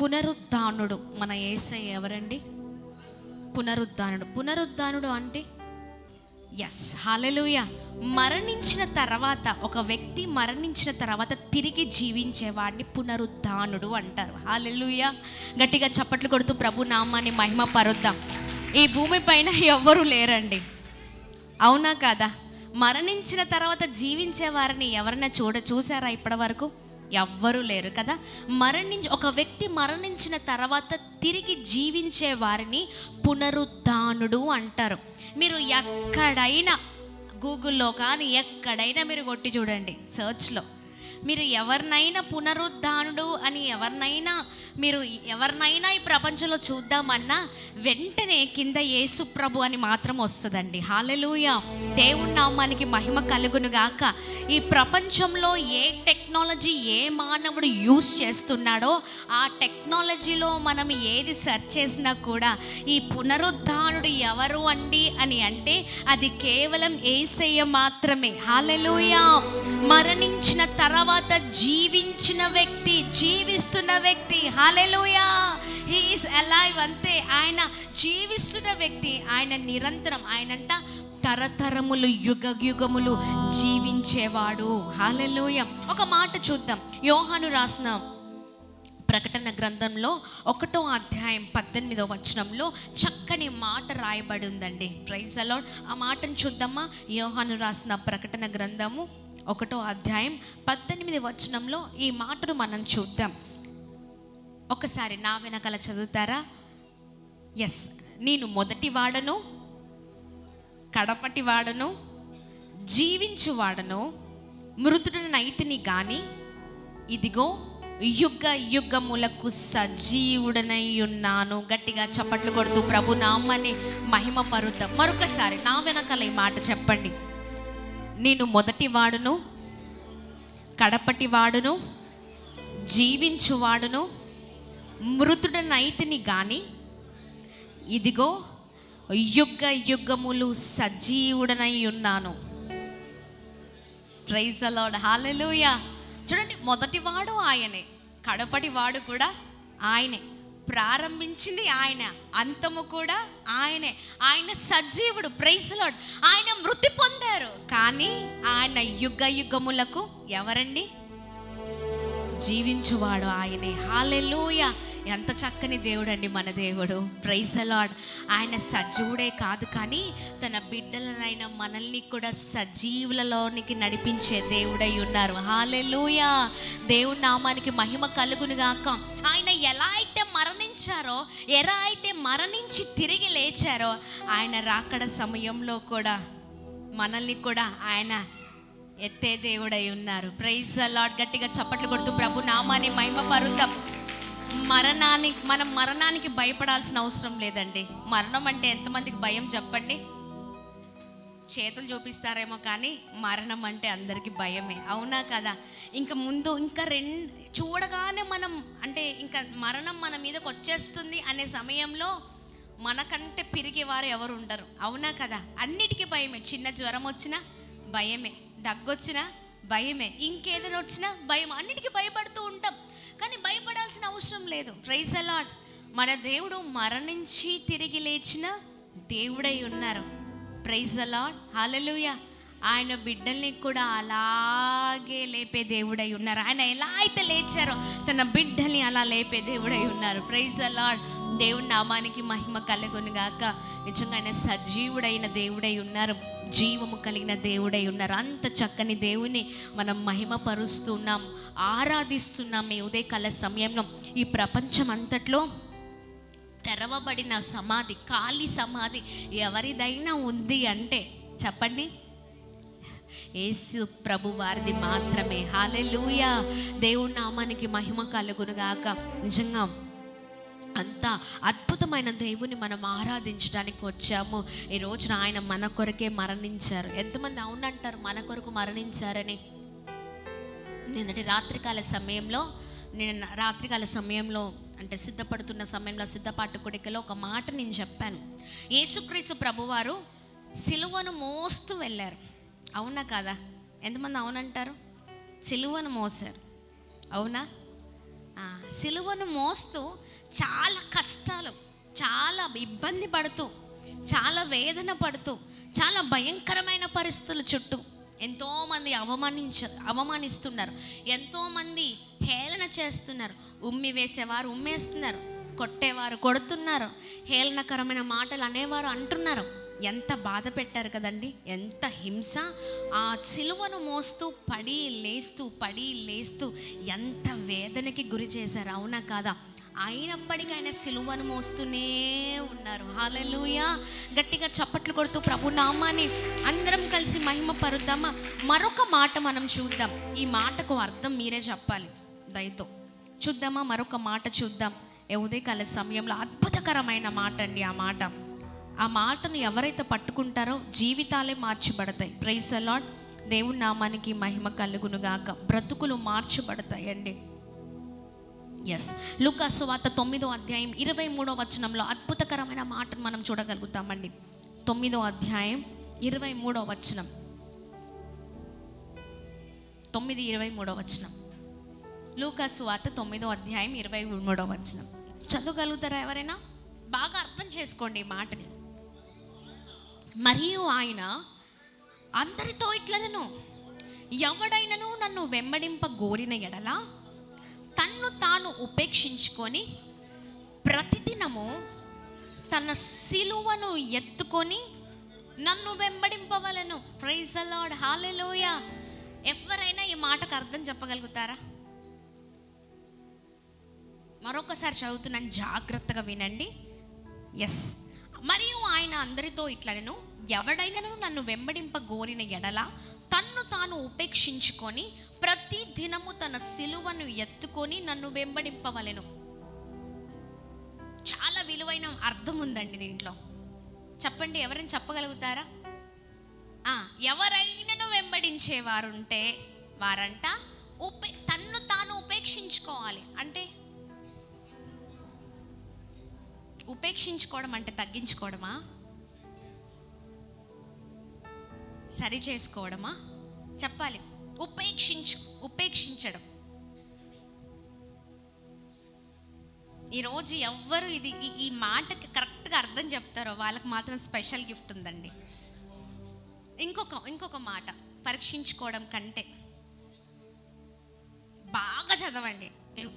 పునరుద్ధానుడు మన యేసయ్య ఎవరండి? పునరుద్ధానుడు. పునరుద్ధానుడు అంటే హల్లెలూయా, మరణించిన తర్వాత, ఒక వ్యక్తి మరణించిన తర్వాత తిరిగి జీవించేవాడిని పునరుద్ధానుడు అంటారు. హల్లెలూయా. గట్టిగా చప్పట్లు కొడుతూ ప్రభు నామాన్ని మహిమ పరుద్దాం. ఈ భూమి పైన ఎవ్వరూ లేరండి, అవునా కాదా? మరణించిన తర్వాత జీవించే వారిని ఎవరైనా చూసారా ఇప్పటి వరకు? ఎవ్వరూ లేరు కదా. ఒక వ్యక్తి మరణించిన తర్వాత తిరిగి జీవించే వారిని పునరుద్ధానుడు అంటారు. మీరు ఎక్కడైనా గూగుల్లో కానీ ఎక్కడైనా మీరు కొట్టి చూడండి, సర్చ్లో మీరు ఎవరినైనా పునరుద్ధానుడు అని ఎవరినైనా ఈ ప్రపంచంలో చూద్దామన్నా వెంటనే కింద యేసు ప్రభు అని మాత్రం వస్తుందండి. హల్లెలూయా, దేవుని నామానికి మహిమ కలుగును గాక. ఈ ప్రపంచంలో ఏ టెక్నాలజీ ఏ మానవుడు యూస్ చేస్తున్నాడో ఆ టెక్నాలజీలో మనం ఏది సెర్చ్ చేసినా కూడా ఈ పునరుద్ధానుడు ఎవరు అండి అని అంటే అది కేవలం యేసయ్య మాత్రమే. హల్లెలూయా. మరణించిన తర్వాత జీవించిన వ్యక్తి, జీవిస్తున్న వ్యక్తి. హల్లెలూయా, హి ఈస్ అలైవ్. అంతే, ఆయన జీవిస్తున్న వ్యక్తి. ఆయన నిరంతరం, ఆయనంట తరతరములు యుగ యుగములు జీవించేవాడు. హల్లెలూయా. ఒక మాట చూద్దాం. యోహాను రాసిన ప్రకటన గ్రంథంలో 1వ అధ్యాయం 18వ వచనంలో చక్కని మాట రాయబడి ఉందండి. Praise the lord. ఆ మాటను చూద్దామా? యోహాను రాసిన ప్రకటన గ్రంథము 1వ అధ్యాయం 18వ వచనంలో ఈ మాటను మనం చూద్దాం. ఒకసారి నా వెనకాల చదువుతారా? నేను మొదటి వాడను, కడపటి వాడను, జీవించువాడను, మృతుడనైతిని గాని ఇదిగో యుగ యుగములకు సజీవుడనై ఉన్నాను. గట్టిగా చప్పట్లు కొడుతూ ప్రభు నామాన్ని మహిమ పరుద్దాం. మరొకసారి నా వెనకాల ఈ మాట చెప్పండి. నేను మొదటి వాడును, కడపటి వాడును, జీవించువాడును, మృతుడనైతిని గాని ఇదిగో యుగ యుగములు సజీవుడనై ఉన్నాను. Praise the Lord. హల్లెలూయా. చూడండి, మొదటివాడు ఆయనే, కడపటి వాడు కూడా ఆయనే, ప్రారంభించింది ఆయన, అంతము కూడా ఆయనే. ఆయన సజీవుడు. Praise the lord. ఆయన మృతి పొందారు కానీ ఆయన యుగ యుగములకు ఎవరండి? జీవించువాడు ఆయనే. హల్లెలూయా. ఎంత చక్కని దేవుడు అండి మన దేవుడు. Praise the lord. ఆయన సజీవుడే కాదు కానీ తన బిడ్డలనైనా మనల్ని కూడా సజీవులలోనికి నడిపించే దేవుడై ఉన్నారు. హల్లెలూయా. దేవుని నామానికి మహిమ కలుగును గాక. ఆయన ఎలా అయితే మరణించారో, ఎలా అయితే మరణించి తిరిగి లేచారో, ఆయన రాకడ సమయంలో కూడా మనల్ని కూడా ఆయన ఎత్తే దేవుడై ఉన్నారు. Praise the lord. గట్టిగా చప్పట్లు కొడుతూ ప్రభు నామాన్ని మహిమ పరుద్దాం. మనం మరణానికి భయపడాల్సిన అవసరం లేదండి. మరణం అంటే ఎంతమందికి భయం చెప్పండి? చేతులు చూపిస్తారేమో కానీ మరణం అంటే అందరికీ భయమే, అవునా కదా? ఇంకా చూడగానే మనం అంటే ఇంకా మరణం మన మీదకి వచ్చేస్తుంది అనే సమయంలో మనకంటే పిరిగేవారు ఎవరు ఉండరు, అవునా కదా? అన్నిటికీ భయమే. చిన్న జ్వరం వచ్చినా భయమే, దగ్గొచ్చినా భయమే, ఇంకేదైనా వచ్చినా భయం. అన్నిటికీ భయపడుతూ ఉంటాం కానీ భయపడాల్సిన అవసరం లేదు. Praise the Lord. మన దేవుడు మరణించి తిరిగి లేచిన దేవుడై ఉన్నారు. Praise the Lord. హల్లెలూయా. ఆయన బిడ్డల్ని కూడా అలాగే లేపే దేవుడై ఉన్నారు. ఆయన ఎలా అయితే లేచారో తన బిడ్డల్ని అలా లేపే దేవుడై ఉన్నారు. Praise the lord. దేవుని నామానికి మహిమ కలుగును గాక. నిజంగా ఆయన సజీవుడైన దేవుడై ఉన్నారు, జీవము కలిగిన దేవుడై ఉన్నారు. అంత చక్కని దేవుని మనం మహిమ పరుస్తున్నాం, ఆరాధిస్తున్నాం. ఈ ఉదయకాల సమయంలో ఈ ప్రపంచం అంతట్లో తెరవబడిన సమాధి, ఖాళీ సమాధి ఎవరిదైనా ఉంది అంటే చెప్పండి, యేసు ప్రభు వారిది మాత్రమే. హల్లెలూయా. దేవుని నామానికి మహిమ కలుగును గాక. నిజంగా అంత అద్భుతమైన దేవుని మనం ఆరాధించడానికి వచ్చాము. ఈ రోజున ఆయన మన కొరకే మరణించారు. ఎంతమంది అవునంటారు మన కొరకు మరణించారని? నేను రాత్రికాల సమయంలో అంటే సిద్ధపడుతున్న సమయంలో సిద్ధపాటు కొడికలో ఒక మాట నేను చెప్పాను. యేసుక్రీస్తు ప్రభువారు సిలువను మోస్తూ వెళ్ళారు, అవునా కాదా? ఎంతమంది అవునంటారు? సిలువను మోసారు, అవునా? సిలువను మోస్తూ చాలా కష్టాలు, చాలా ఇబ్బంది పడుతూ, చాలా వేదన పడుతూ, చాలా భయంకరమైన పరిస్థితుల చుట్టూ ఎంతోమంది అవమానిస్తున్నారు, ఎంతోమంది హేళన చేస్తున్నారు, ఉమ్మి వేసేవారు ఉమ్మేస్తున్నారు, కొట్టేవారు కొడుతున్నారు, హేళనకరమైన మాటలు అనేవారు అంటున్నారు. ఎంత బాధ పెట్టారు కదండి, ఎంత హింస. ఆ సిలువను మోస్తూ పడి లేస్తూ ఎంత వేదనకి గురి చేశారు, అవునా కాదా? అయినప్పటికీ ఆయన సిలువను మోస్తూనే ఉన్నారు. హల్లెలూయా. గట్టిగా చప్పట్లు కొడుతూ ప్రభు నామాన్ని అందరం కలిసి మహిమ పరుద్దామా? మరొక మాట మనం చూద్దాం. ఈ మాటకు అర్థం మీరే చెప్పాలి, దయతో చూద్దామా? మరొక మాట చూద్దాం. ఉదయకాల సమయంలో అద్భుతకరమైన మాట అండి. ఆ మాటను ఎవరైతే పట్టుకుంటారో జీవితాలే మార్చబడతాయి. Praise the lord. దేవుని నామానికి మహిమ కలుగును గాక. బ్రతుకులు మార్చబడతాయండి. ఎస్, లూకా సువార్త 9వ అధ్యాయం 23వ వచనంలో అద్భుతకరమైన మాటను మనం చూడగలుగుతామండి. 9వ అధ్యాయం 23వ వచనం, 9:23వ వచనం. లూకా సువార్త 9వ అధ్యాయం 23వ వచనం చదవగలుగుతారా ఎవరైనా? బాగా అర్థం చేసుకోండి ఈ మాటని. మరియు ఆయన అందరితో ఇట్లనెను, ఎవడైనను నన్ను వెంబడింప గోరిన ఎడల తన్ను తాను ఉపేక్షించుకొని ప్రతిదినము తన సిలువను ఎత్తుకొని నన్ను వెంబడింపవలెను. Praise the Lord. హల్లెలూయా. ఎవరైనా ఈ మాటకు అర్థం చెప్పగలుగుతారా? మరొకసారి చదువుతున్నాను, జాగ్రత్తగా వినండి. ఎస్, మరియు ఆయన అందరితో ఇట్లనెను, ఎవడైనను నన్ను వెంబడింప గోరిన ఎడల తన్ను తాను ఉపేక్షించుకొని ప్రతి దినము తన సిలువను ఎత్తుకొని నన్ను వెంబడింపవలెను. చాలా విలువైన అర్థం ఉందండి దీంట్లో. చెప్పండి, ఎవరైనా చెప్పగలుగుతారా? ఎవరైనాను వెంబడించేవారుంటే వారంట తన్ను తాను ఉపేక్షించుకోవాలి. అంటే ఉపేక్షించుకోవడం అంటే తగ్గించుకోవడమా? సరి చేసుకోవడమా? చెప్పాలి. ఉపేక్షించడం. ఈరోజు ఎవ్వరు ఈ మాటకి కరెక్ట్గా అర్థం చెప్తారో వాళ్ళకి మాత్రం స్పెషల్ గిఫ్ట్ ఉందండి. ఇంకొక మాట, పరీక్షించుకోవడం కంటే బాగా చదవండి. మీరు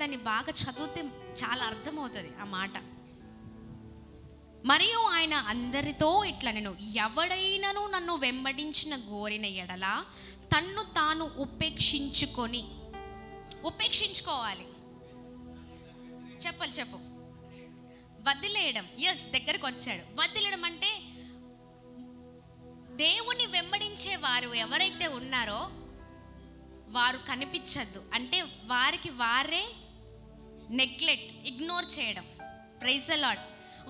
దాన్ని బాగా చదివితే చాలా అర్థమవుతుంది ఆ మాట. మరియు ఆయన అందరితో ఇట్లా, నేను ఎవడైనాను నన్ను వెంబడించిన గోరిన ఎడల తన్ను తాను ఉపేక్షించుకోవాలి. చెప్పు. వదిలేయడం. ఎస్, దగ్గరకు వచ్చాడు. వదిలేయడం అంటే దేవుని వెంబడించే వారు ఎవరైతే ఉన్నారో వారు కనిపించద్దు, అంటే వారికి వారే ఇగ్నోర్ చేయడం. Praise the lord.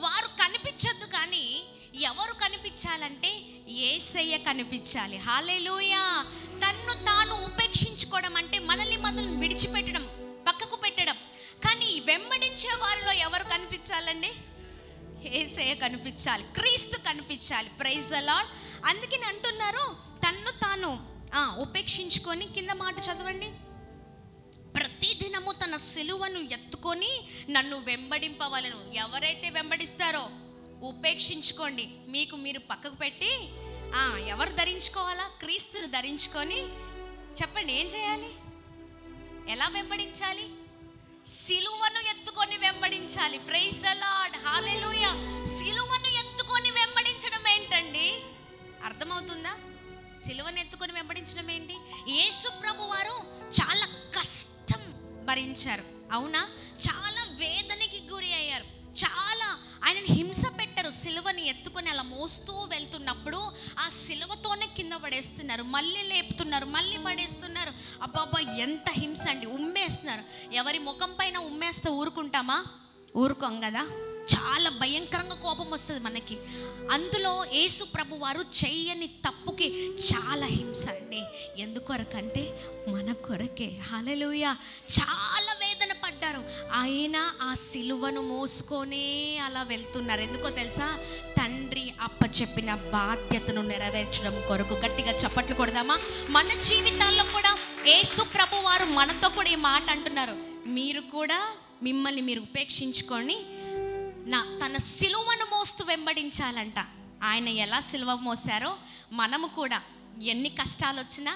వారు కనిపించద్దు, కానీ ఎవరు కనిపించాలంటే యేసయ్య కనిపించాలి. హల్లెలూయా. తన్ను తాను ఉపేక్షించుకోవడం అంటే మనల్ని విడిచిపెట్టడం, పక్కకు పెట్టడం. కానీ వెంబడించే వారిలో ఎవరు కనిపించాలండి? యేసయ్య కనిపించాలి, క్రీస్తు కనిపించాలి. Praise the lord. అందుకని అంటున్నారు, తన్ను తాను ఉపేక్షించుకొని, కింద మాట చదవండి, ప్రతిదినము తన సిలువను ఎత్తుకొని నన్ను వెంబడింపవలెను. ఎవరైతే వెంబడిస్తారో ఉపేక్షించుకోండి, మీకు మీరు పక్కకు పెట్టి ఎవరు ధరించుకోవాలా? క్రీస్తును ధరించుకొని, చెప్పండి ఏం చేయాలి? ఎలా వెంబడించాలి? సిలువను ఎత్తుకొని వెంబడించాలి. Praise the Lord. హల్లెలూయా. సిలువను ఎత్తుకొని వెంబడించడం ఏంటండి? అర్థమవుతుందా? సిలువను ఎత్తుకొని వెంబడించడం ఏంటి? యేసు ప్రభు వారు చాలా కష్టం భరించారు, అవునా? చాలా వేదనకి గురి అయ్యారు, చాలా ఆయనను హింస పెట్టారు. సిలువని ఎత్తుకొని అలా మోస్తూ వెళ్తున్నప్పుడు ఆ సిలువతోనే కింద పడేస్తున్నారు, మళ్ళీ లేపుతున్నారు, మళ్ళీ పడేస్తున్నారు. అబ్బాబ్బా, ఎంత హింస అండి. ఉమ్మేస్తున్నారు. ఎవరి ముఖం పైన ఉమ్మేస్తే ఊరుకుంటామా? ఊరుకోం కదా. చాలా భయంకరంగా కోపం వస్తుంది మనకి. అందులో యేసు ప్రభు వారు చెయ్యని తప్పుకి చాలా హింస అండి. ఎందుకొరకంటే మన కొరకే. హల్లెలూయా. చాలా వేదన పడ్డారు. ఆయన ఆ సిలువను మోసుకొనే అలా వెళ్తున్నారు. ఎందుకో తెలుసా? తండ్రి అప్పచెప్పిన బాధ్యతను నెరవేర్చడం కొరకు. గట్టిగా చప్పట్లు కొడదామా? మన జీవితాల్లో కూడా యేసు ప్రభు వారు మనతో కూడా ఈ మాట అంటున్నారు, మీరు కూడా మిమ్మల్ని మీరు ఉపేక్షించుకొని తన సిలువను మోస్తూ వెంబడించాలంట. ఆయన ఎలా సిలువ మోసారో మనము కూడా ఎన్ని కష్టాలు వచ్చినా,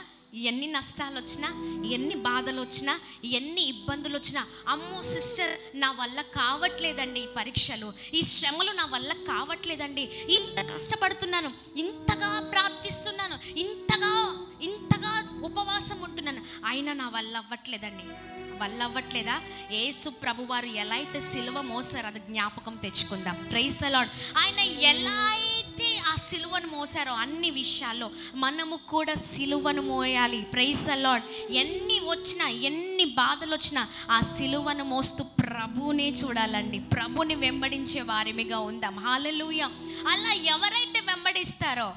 ఎన్ని నష్టాలు వచ్చినా, ఎన్ని బాధలు వచ్చినా, ఎన్ని ఇబ్బందులు వచ్చినా, అమ్మో సిస్టర్ నా వల్ల కావట్లేదండి ఈ పరీక్షలు, ఈ శ్రమలు నా వల్ల కావట్లేదండి, ఇంత కష్టపడుతున్నాను, ఇంతగా ప్రార్థిస్తున్నాను, ఇంతగా ఉపవాసం ఉంటున్నాను, అయినా నా వల్ల అవ్వట్లేదా? యేసు ప్రభువారు ఎలా అయితే సిలువ మోసారో అది జ్ఞాపకం తెచ్చుకుందాం. Praise the lord. ఆయన ఎలా అయితే ఆ సిలువను మోసారో అన్ని విషయాల్లో మనము కూడా సిలువను మోయాలి. Praise the lord. ఎన్ని వచ్చినా, ఎన్ని బాధలు వచ్చినా ఆ సిలువను మోస్తూ ప్రభువునే చూడాలండి. ప్రభుని వెంబడించే వారిమిగా ఉందాం. హల్లెలూయా. అలా ఎవరైతే వెంబడిస్తారో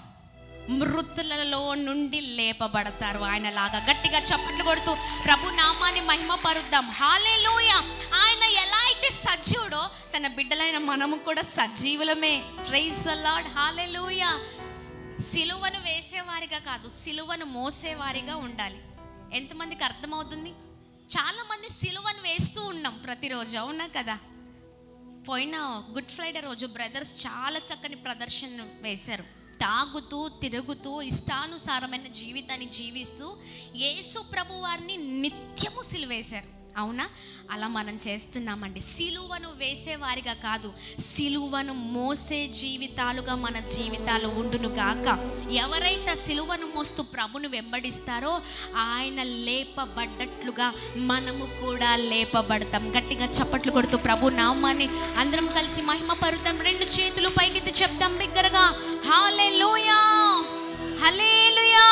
మృతులలో నుండి లేపబడతారు. ఆయనలాగా గట్టిగా చప్పట్లు కొడుతూ ప్రభు నామాన్ని మహిమపరుద్దాం. హల్లెలూయా. ఆయన ఎలా అయితే సజీవుడో తన బిడ్డలైన మనము కూడా సజీవులమే. Praise the Lord. హల్లెలూయా. సిలువను వేసేవారిగా కాదు, సిలువను మోసేవారిగా ఉండాలి. ఎంతమందికి అర్థమవుతుంది? చాలామంది సిలువను వేస్తూ ఉన్నాం ప్రతిరోజు, అవునా కదా? పోయిన గుడ్ ఫ్రైడే రోజు బ్రదర్స్ చాలా చక్కని ప్రదర్శన వేశారు. తాగుతూ తిరుగుతూ ఇష్టానుసారమైన జీవితాన్ని జీవిస్తూ యేసు ప్రభు వారిని నిత్యము సిలువేశారు. అవునా? అలా మనం చేస్తున్నామండి. సిలువను వేసేవారిగా కాదు, సిలువను మోసే జీవితాలుగా మన జీవితాలు ఉండును గాక. ఎవరైతే సిలువను మోస్తూ ప్రభును వెంబడిస్తారో ఆయన లేపబడ్డట్లుగా మనము కూడా లేపబడతాం. గట్టిగా చప్పట్లు కొడుతూ ప్రభు నామాన్ని అందరం కలిసి మహిమపరుద్దాం. 2 చేతులు పైకెత్తి చెప్తాం బిగ్గరగా, హల్లెలూయా, హల్లెలూయా.